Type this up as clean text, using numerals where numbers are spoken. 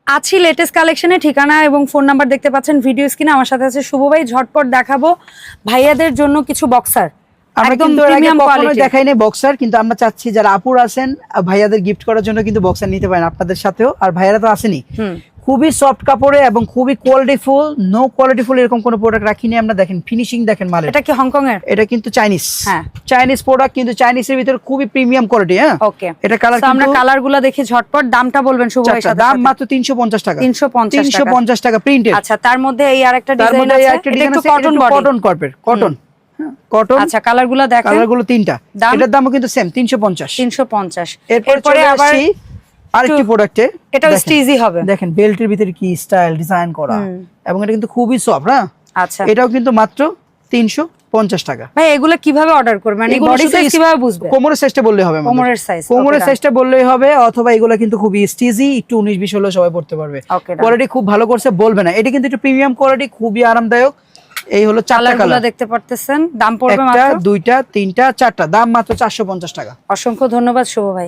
আছি লেটেস্ট কালেকশনে। ঠিকানা এবং ফোন নাম্বার দেখতে পাচ্ছেন ভিডিও স্ক্রিনে। আমার সাথে আছে শুভ ভাই। ঝটপট দেখাবো ভাইয়াদের জন্য কিছু বক্সার, আমরা একদম কিন্তু এর আগে প্রিমিয়াম কখনো কোয়ালিটি। দেখাই নাই বক্সার, কিন্তু আমরা চাচ্ছি যারা আপুর আছেন ভাইয়াদের গিফট করার জন্য কিন্তু বক্সার নিতে পারেন আপনাদের সাথেও। আর ভাইয়ারা তো আসেনি, খুবই সফট কাপড়ে এবং খুবই কোয়ালিটিফুল, নো কোয়ালিটিফুল এরকম কোনো প্রোডাক্ট রাখিনি আমরা। দেখেন ফিনিশিং দেখেন মালের। এটা কি হংকং এর? এটা কিন্তু চাইনিজ, হ্যাঁ চাইনিজ প্রোডাক্ট, কিন্তু চাইনিজের ভিতরে খুবই প্রিমিয়াম কোয়ালিটি। হ্যাঁ ওকে, এটা কালার তো আমরা কালারগুলো দেখি ঝটপট। দামটা বলবেন শুভ ভাই? দাম মাত্র 350 টাকা। 350 টাকা প্রিন্টেড। আচ্ছা, তার মধ্যে এই আরেকটা তার ডিজাইন মধ্যে আছে, একটা এটা ডিজাইন একটু আছে, কটন বডি, কটন কর্পের কটন কটন। আচ্ছা, কালারগুলো দেখেন, কালারগুলো তিনটা, এটার দামও কিন্তু সেম 350। 350। এরপরে আবার আরেকটি প্রোডাক্টে, এটাও স্টিজি হবে। দেখেন বেল্টের ভিতরে কি স্টাইল ডিজাইন করা, এবং এটা কিন্তু খুবই সফট। হ্যাঁ আচ্ছা, এটাও কিন্তু মাত্র 350 টাকা। ভাই এগুলো কিভাবে অর্ডার করবে, মানে বডি সাইজ কিভাবে বুঝবে? কোমরের সাইজটা বললেই হবে, কোমরের সাইজ, কোমরের সাইজটা বললেই হবে। অথবা এগুলো কিন্তু খুবই স্টিজি, একটু 19-20 হলেও সবাই পড়তে পারবে। কোয়ালিটি খুব ভালো করছে, বলবে না। এটা কিন্তু একটু প্রিমিয়াম কোয়ালিটি, খুবই আরামদায়ক। এই হলো চারটা কালার দেখতে পারতেছেন। দাম পড়বে একটা, মাত্র দুইটা, তিনটা, চারটা, দাম মাত্র 450 টাকা। অসংখ্য ধন্যবাদ শুভ ভাই।